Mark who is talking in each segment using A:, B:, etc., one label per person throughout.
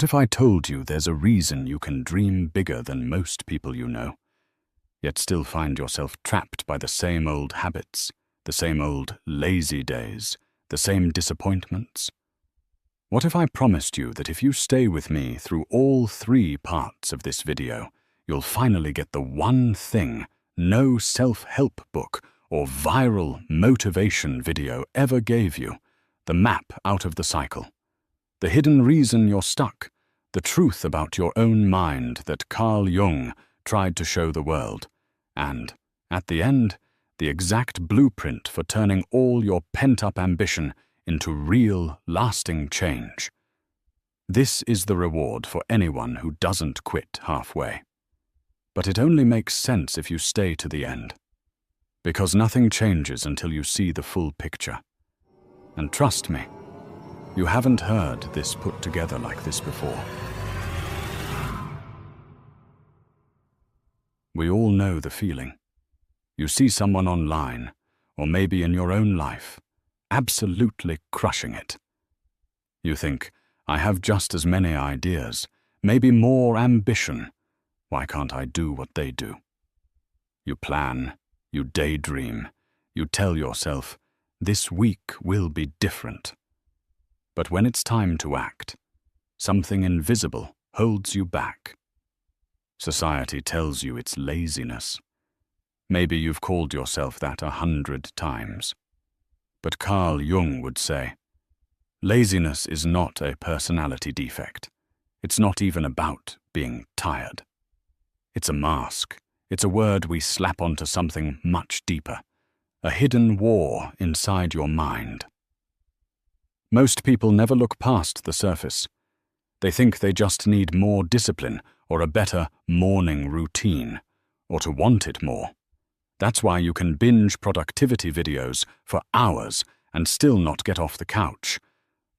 A: What if I told you there's a reason you can dream bigger than most people you know, yet still find yourself trapped by the same old habits, the same old lazy days, the same disappointments? What if I promised you that if you stay with me through all 3 parts of this video, you'll finally get the one thing no self-help book or viral motivation video ever gave you, the map out of the cycle, the hidden reason you're stuck, the truth about your own mind that Carl Jung tried to show the world, and, at the end, the exact blueprint for turning all your pent-up ambition into real, lasting change. This is the reward for anyone who doesn't quit halfway. But it only makes sense if you stay to the end. Because nothing changes until you see the full picture. And trust me, you haven't heard this put together like this before. We all know the feeling. You see someone online, or maybe in your own life, absolutely crushing it. You think, I have just as many ideas, maybe more ambition. Why can't I do what they do? You plan, you daydream, you tell yourself, this week will be different. But when it's time to act, something invisible holds you back. Society tells you it's laziness. Maybe you've called yourself that 100 times. But Carl Jung would say, laziness is not a personality defect. It's not even about being tired. It's a mask. It's a word we slap onto something much deeper, a hidden war inside your mind. Most people never look past the surface. They think they just need more discipline or a better morning routine, or to want it more. That's why you can binge productivity videos for hours and still not get off the couch.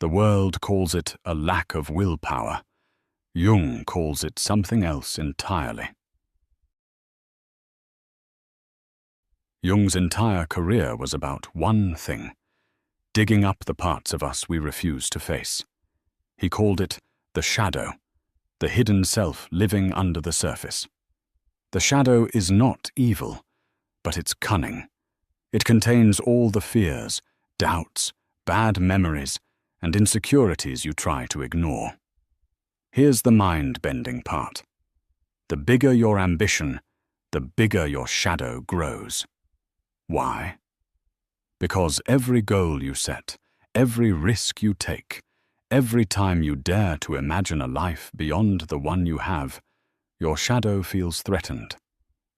A: The world calls it a lack of willpower. Jung calls it something else entirely. Jung's entire career was about one thing, digging up the parts of us we refuse to face. He called it the shadow, the hidden self living under the surface. The shadow is not evil, but it's cunning. It contains all the fears, doubts, bad memories, and insecurities you try to ignore. Here's the mind-bending part. The bigger your ambition, the bigger your shadow grows. Why? Because every goal you set, every risk you take, every time you dare to imagine a life beyond the one you have, your shadow feels threatened.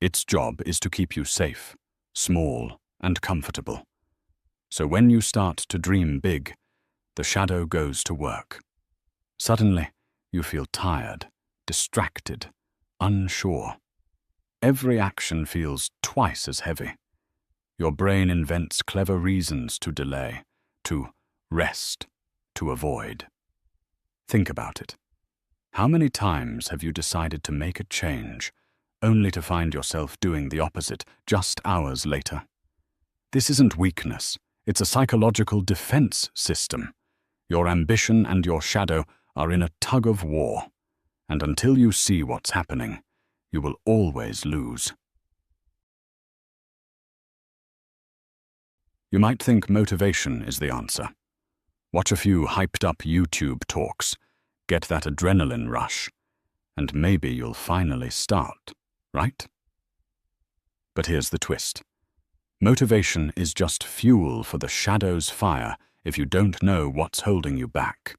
A: Its job is to keep you safe, small, and comfortable. So when you start to dream big, the shadow goes to work. Suddenly, you feel tired, distracted, unsure. Every action feels twice as heavy. Your brain invents clever reasons to delay, to rest, to avoid. Think about it. How many times have you decided to make a change, only to find yourself doing the opposite just hours later? This isn't weakness, it's a psychological defense system. Your ambition and your shadow are in a tug of war, and until you see what's happening, you will always lose. You might think motivation is the answer. Watch a few hyped-up YouTube talks, get that adrenaline rush, and maybe you'll finally start, right? But here's the twist. Motivation is just fuel for the shadow's fire if you don't know what's holding you back.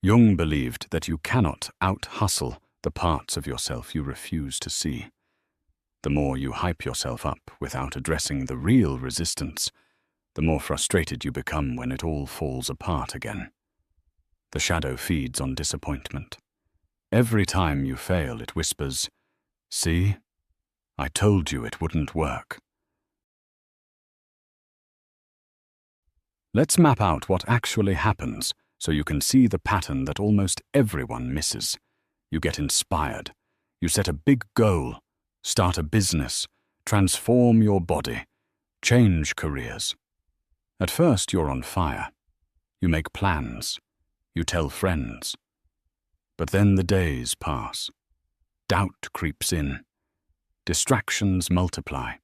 A: Jung believed that you cannot out-hustle the parts of yourself you refuse to see. The more you hype yourself up without addressing the real resistance, the more frustrated you become when it all falls apart again. The shadow feeds on disappointment. Every time you fail, it whispers, "See, I told you it wouldn't work." Let's map out what actually happens so you can see the pattern that almost everyone misses. You get inspired. You set a big goal, start a business, transform your body, change careers. At first, you're on fire. You make plans. You tell friends. But then the days pass. Doubt creeps in. Distractions multiply.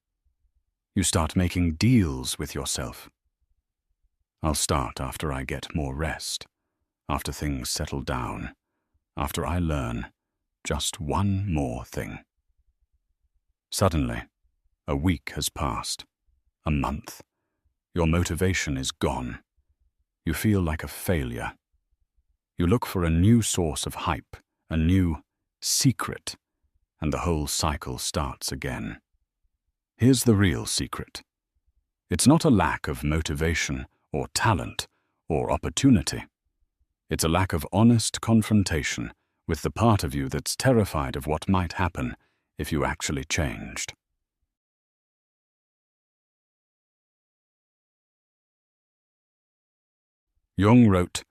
A: You start making deals with yourself. I'll start after I get more rest, after things settle down, after I learn just one more thing. Suddenly, a week has passed, a month. Your motivation is gone. You feel like a failure. You look for a new source of hype, a new secret, and the whole cycle starts again. Here's the real secret. It's not a lack of motivation or talent or opportunity. It's a lack of honest confrontation with the part of you that's terrified of what might happen if you actually changed. Jung wrote,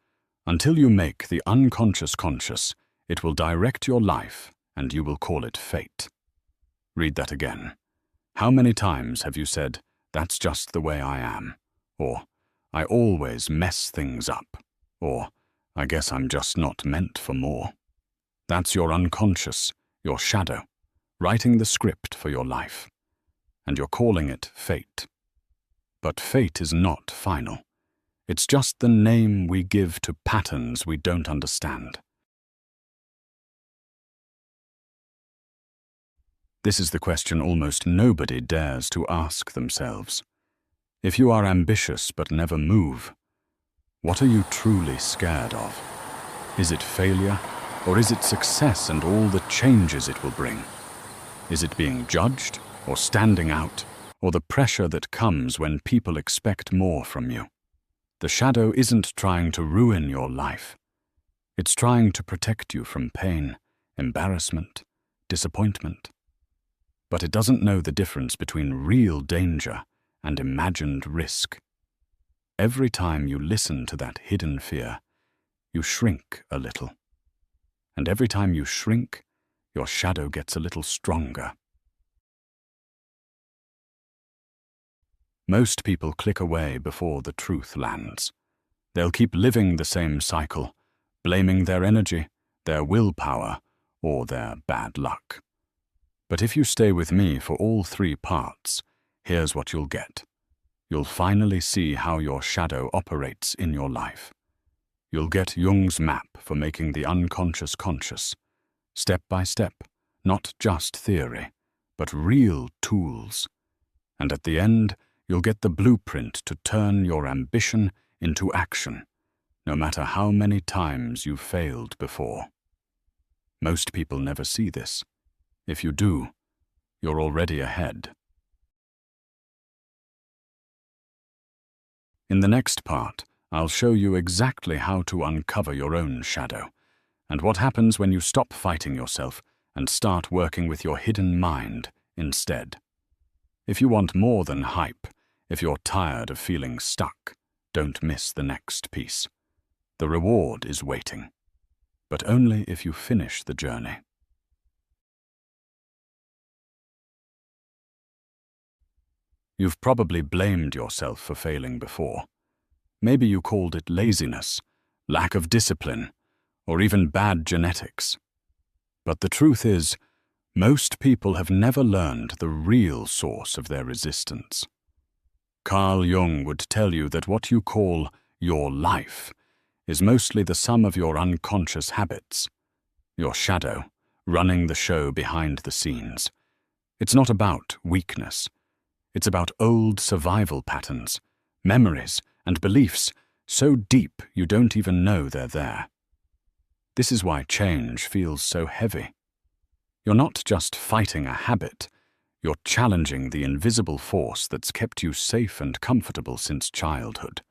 A: "Until you make the unconscious conscious, it will direct your life and you will call it fate." Read that again. How many times have you said, "That's just the way I am," or "I always mess things up," or "I guess I'm just not meant for more"? That's your unconscious, your shadow, writing the script for your life. And you're calling it fate. But fate is not final. It's just the name we give to patterns we don't understand. This is the question almost nobody dares to ask themselves. If you are ambitious but never move, what are you truly scared of? Is it failure, or is it success and all the changes it will bring? Is it being judged, or standing out, or the pressure that comes when people expect more from you? The shadow isn't trying to ruin your life. It's trying to protect you from pain, embarrassment, disappointment. But it doesn't know the difference between real danger and imagined risk. Every time you listen to that hidden fear, you shrink a little. And every time you shrink, your shadow gets a little stronger. Most people click away before the truth lands. They'll keep living the same cycle, blaming their energy, their willpower, or their bad luck. But if you stay with me for all three parts, here's what you'll get. You'll finally see how your shadow operates in your life. You'll get Jung's map for making the unconscious conscious, step by step, not just theory, but real tools. And at the end, you'll get the blueprint to turn your ambition into action, no matter how many times you've failed before. Most people never see this. If you do, you're already ahead. In the next part, I'll show you exactly how to uncover your own shadow, and what happens when you stop fighting yourself and start working with your hidden mind instead. If you want more than hype, if you're tired of feeling stuck, don't miss the next piece. The reward is waiting, but only if you finish the journey. You've probably blamed yourself for failing before. Maybe you called it laziness, lack of discipline, or even bad genetics. But the truth is, most people have never learned the real source of their resistance. Carl Jung would tell you that what you call your life is mostly the sum of your unconscious habits, your shadow, running the show behind the scenes. It's not about weakness. It's about old survival patterns, memories, and beliefs so deep you don't even know they're there. This is why change feels so heavy. You're not just fighting a habit, you're challenging the invisible force that's kept you safe and comfortable since childhood.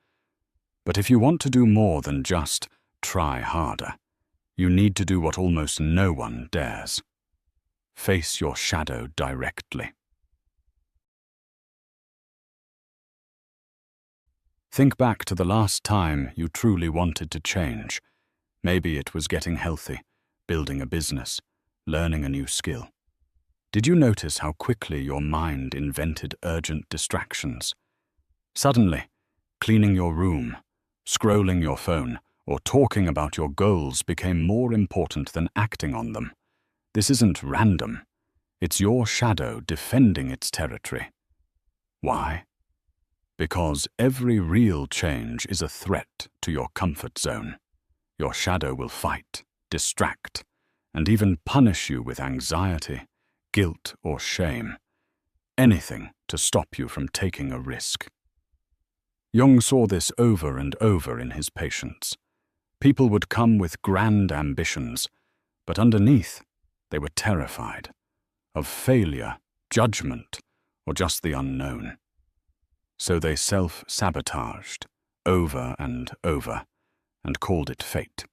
A: But if you want to do more than just try harder, you need to do what almost no one dares. Face your shadow directly. Think back to the last time you truly wanted to change. Maybe it was getting healthy, building a business, learning a new skill. Did you notice how quickly your mind invented urgent distractions? Suddenly, cleaning your room, scrolling your phone, or talking about your goals became more important than acting on them. This isn't random. It's your shadow defending its territory. Why? Because every real change is a threat to your comfort zone. Your shadow will fight, distract, and even punish you with anxiety, guilt, or shame. Anything to stop you from taking a risk. Jung saw this over and over in his patients. People would come with grand ambitions, but underneath, they were terrified of failure, judgment, or just the unknown. So they self-sabotaged over and over and called it fate.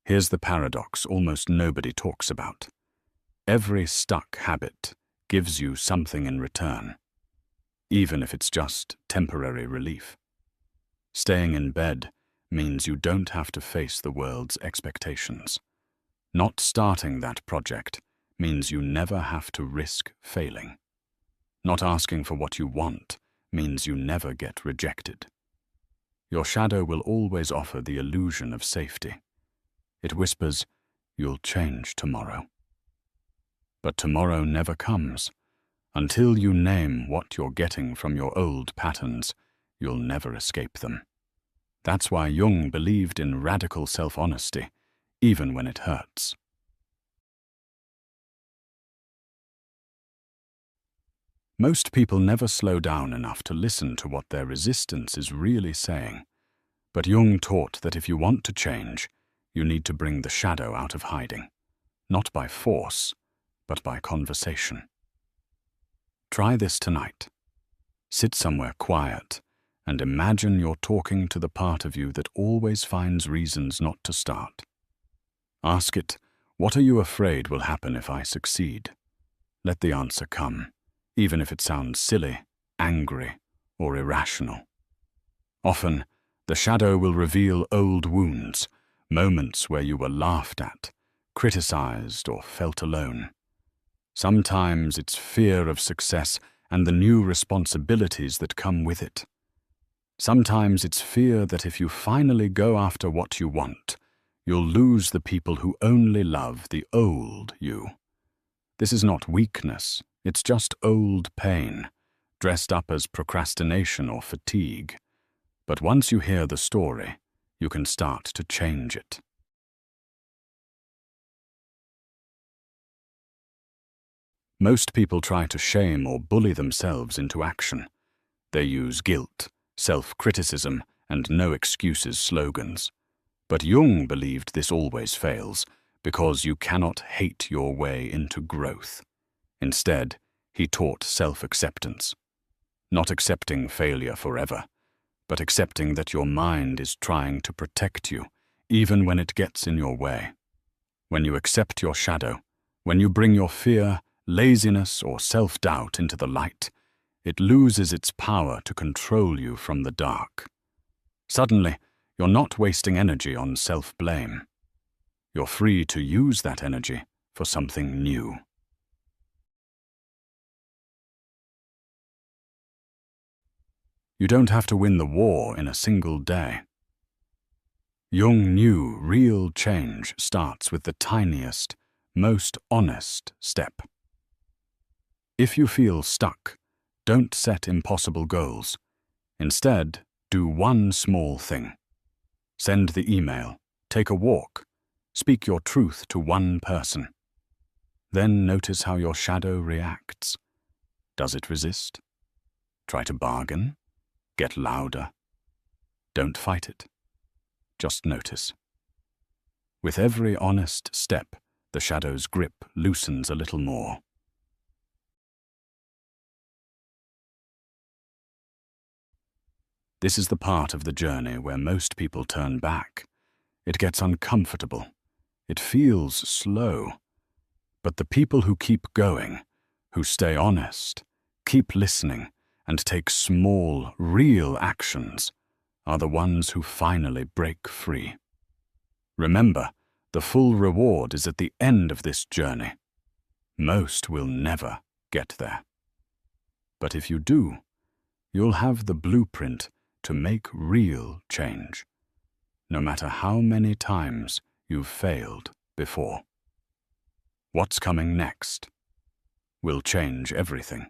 A: Here's the paradox almost nobody talks about. Every stuck habit gives you something in return, even if it's just temporary relief. Staying in bed means you don't have to face the world's expectations. Not starting that project means you never have to risk failing. Not asking for what you want means you never get rejected. Your shadow will always offer the illusion of safety. It whispers, "You'll change tomorrow." But tomorrow never comes. Until you name what you're getting from your old patterns, you'll never escape them. That's why Jung believed in radical self-honesty, even when it hurts. Most people never slow down enough to listen to what their resistance is really saying. But Jung taught that if you want to change, you need to bring the shadow out of hiding, not by force, but by conversation. Try this tonight. Sit somewhere quiet and imagine you're talking to the part of you that always finds reasons not to start. Ask it, "What are you afraid will happen if I succeed?" Let the answer come, even if it sounds silly, angry, or irrational. Often, the shadow will reveal old wounds, moments where you were laughed at, criticized, or felt alone. Sometimes it's fear of success and the new responsibilities that come with it. Sometimes it's fear that if you finally go after what you want, you'll lose the people who only love the old you. This is not weakness, it's just old pain, dressed up as procrastination or fatigue. But once you hear the story, you can start to change it. Most people try to shame or bully themselves into action. They use guilt, self-criticism, and no excuses slogans. But Jung believed this always fails, because you cannot hate your way into growth. Instead, he taught self-acceptance. Not accepting failure forever, but accepting that your mind is trying to protect you, even when it gets in your way. When you accept your shadow, when you bring your fear, laziness, or self-doubt into the light, it loses its power to control you from the dark. Suddenly, you're not wasting energy on self-blame. You're free to use that energy for something new. You don't have to win the war in a single day. Jung knew real change starts with the tiniest, most honest step. If you feel stuck, don't set impossible goals. Instead, do one small thing. Send the email, take a walk, speak your truth to one person. Then notice how your shadow reacts. Does it resist? Try to bargain? Get louder? Don't fight it. Just notice. With every honest step, the shadow's grip loosens a little more. This is the part of the journey where most people turn back. It gets uncomfortable. It feels slow. But the people who keep going, who stay honest, keep listening, and take small, real actions, are the ones who finally break free. Remember, the full reward is at the end of this journey. Most will never get there. But if you do, you'll have the blueprint to make real change, no matter how many times you've failed before. What's coming next will change everything.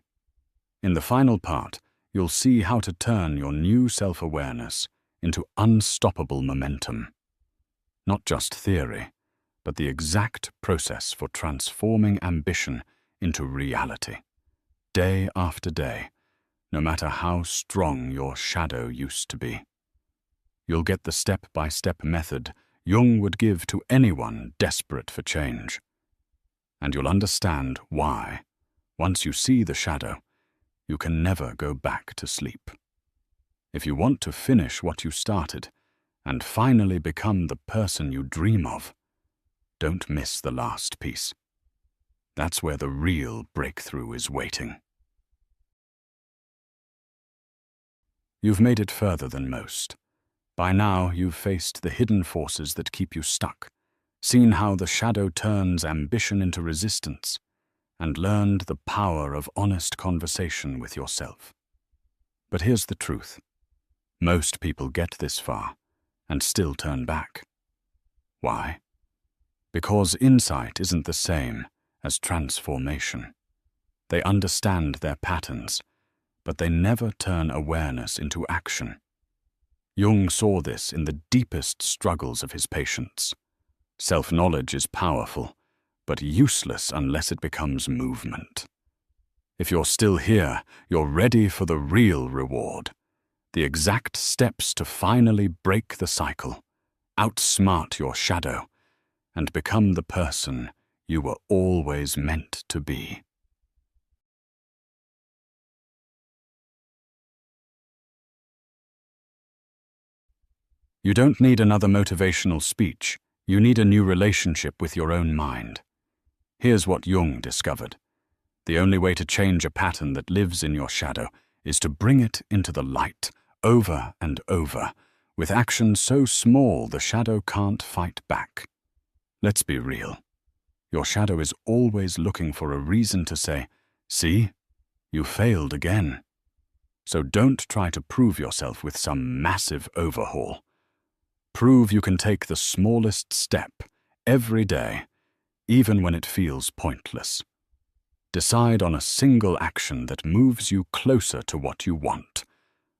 A: In the final part, you'll see how to turn your new self-awareness into unstoppable momentum. Not just theory, but the exact process for transforming ambition into reality, day after day, no matter how strong your shadow used to be. You'll get the step-by-step method Jung would give to anyone desperate for change. And you'll understand why, once you see the shadow, you can never go back to sleep. If you want to finish what you started and finally become the person you dream of, don't miss the last piece. That's where the real breakthrough is waiting. You've made it further than most. By now, you've faced the hidden forces that keep you stuck, seen how the shadow turns ambition into resistance, and learned the power of honest conversation with yourself. But here's the truth. Most people get this far and still turn back. Why? Because insight isn't the same as transformation. They understand their patterns, but they never turn awareness into action. Jung saw this in the deepest struggles of his patients. Self-knowledge is powerful, but useless unless it becomes movement. If you're still here, you're ready for the real reward. The exact steps to finally break the cycle, outsmart your shadow, and become the person you were always meant to be. You don't need another motivational speech. You need a new relationship with your own mind. Here's what Jung discovered. The only way to change a pattern that lives in your shadow is to bring it into the light, over and over, with action so small the shadow can't fight back. Let's be real. Your shadow is always looking for a reason to say, "See, you failed again." So don't try to prove yourself with some massive overhaul. Prove you can take the smallest step every day, even when it feels pointless. Decide on a single action that moves you closer to what you want.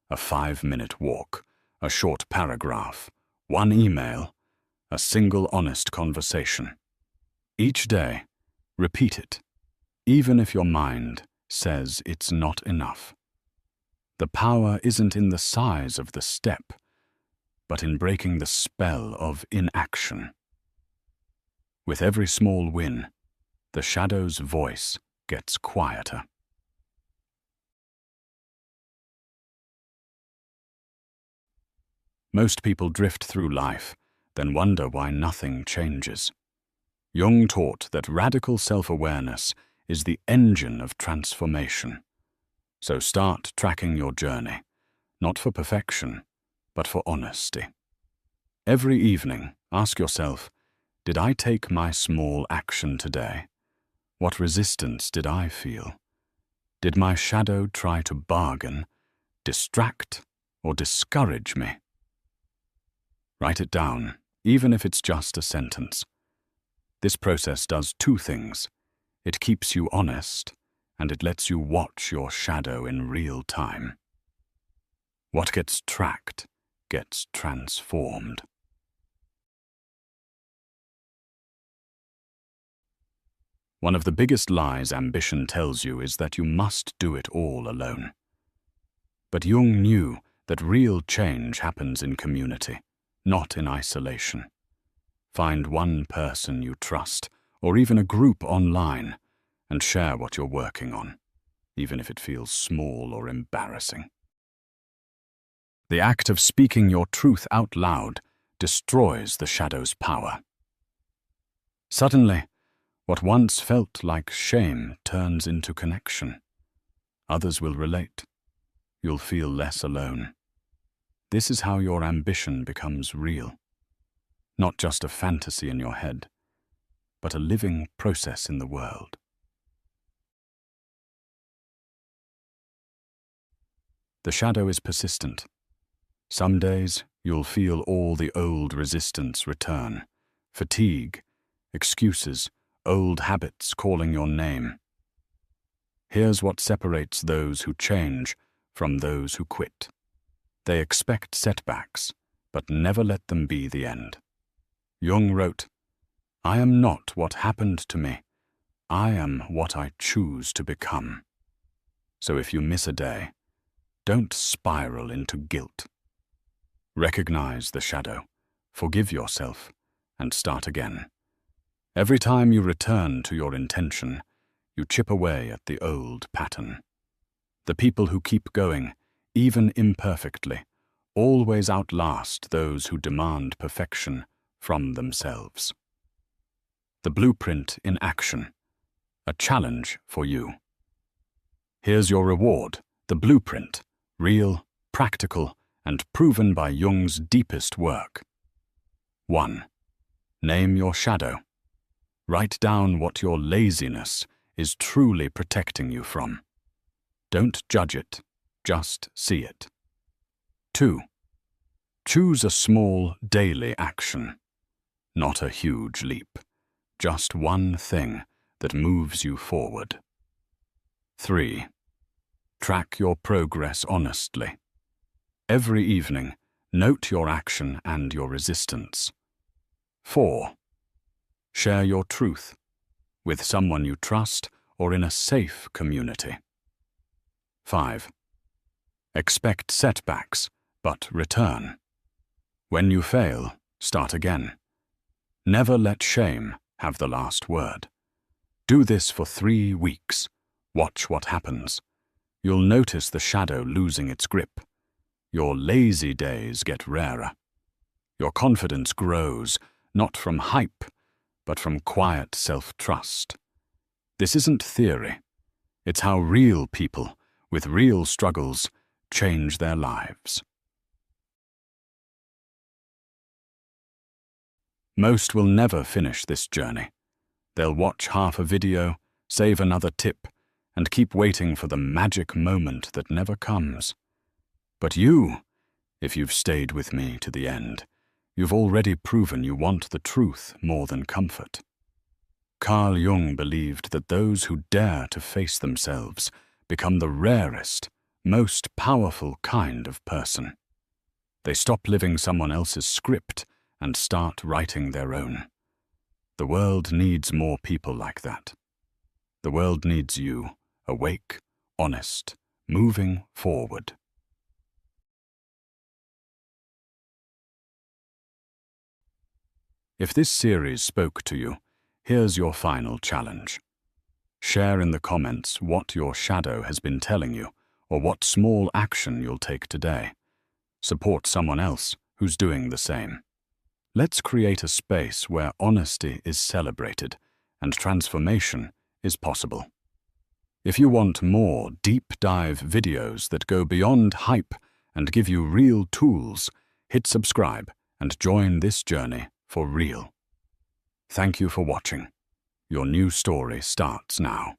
A: A 5-minute walk, a short paragraph, one email, a single honest conversation. Each day, repeat it, even if your mind says it's not enough. The power isn't in the size of the step, but in breaking the spell of inaction. With every small win, the shadow's voice gets quieter. Most people drift through life, then wonder why nothing changes. Jung taught that radical self-awareness is the engine of transformation. So start tracking your journey, not for perfection, but for honesty. Every evening, ask yourself, did I take my small action today? What resistance did I feel? Did my shadow try to bargain, distract, or discourage me? Write it down, even if it's just a sentence. This process does two things. It keeps you honest, and it lets you watch your shadow in real time. What gets tracked gets transformed. One of the biggest lies ambition tells you is that you must do it all alone. But Jung knew that real change happens in community, not in isolation. Find one person you trust, or even a group online, and share what you're working on, even if it feels small or embarrassing. The act of speaking your truth out loud destroys the shadow's power. Suddenly, what once felt like shame turns into connection. Others will relate. You'll feel less alone. This is how your ambition becomes real. Not just a fantasy in your head, but a living process in the world. The shadow is persistent. Some days you'll feel all the old resistance return. Fatigue, excuses, old habits calling your name. Here's what separates those who change from those who quit. They expect setbacks, but never let them be the end. Jung wrote, "I am not what happened to me. I am what I choose to become." So if you miss a day, don't spiral into guilt. Recognize the shadow, forgive yourself, and start again. Every time you return to your intention, you chip away at the old pattern. The people who keep going, even imperfectly, always outlast those who demand perfection from themselves. The blueprint in action, a challenge for you. Here's your reward, the blueprint, real, practical, and proven by Jung's deepest work. 1. Name your shadow. Write down what your laziness is truly protecting you from. Don't judge it, just see it. 2. Choose a small daily action. Not a huge leap, just one thing that moves you forward. 3. Track your progress honestly. Every evening, note your action and your resistance. 4. Share your truth with someone you trust or in a safe community. 5. Expect setbacks, but return. When you fail, start again. Never let shame have the last word. Do this for 3 weeks. Watch what happens. You'll notice the shadow losing its grip. Your lazy days get rarer. Your confidence grows, not from hype, but from quiet self-trust. This isn't theory. It's how real people, with real struggles, change their lives. Most will never finish this journey. They'll watch half a video, save another tip, and keep waiting for the magic moment that never comes. But you, if you've stayed with me to the end, you've already proven you want the truth more than comfort. Carl Jung believed that those who dare to face themselves become the rarest, most powerful kind of person. They stop living someone else's script and start writing their own. The world needs more people like that. The world needs you, awake, honest, moving forward. If this series spoke to you, here's your final challenge. Share in the comments what your shadow has been telling you, or what small action you'll take today. Support someone else who's doing the same. Let's create a space where honesty is celebrated and transformation is possible. If you want more deep dive videos that go beyond hype and give you real tools, hit subscribe and join this journey for real. Thank you for watching. Your new story starts now.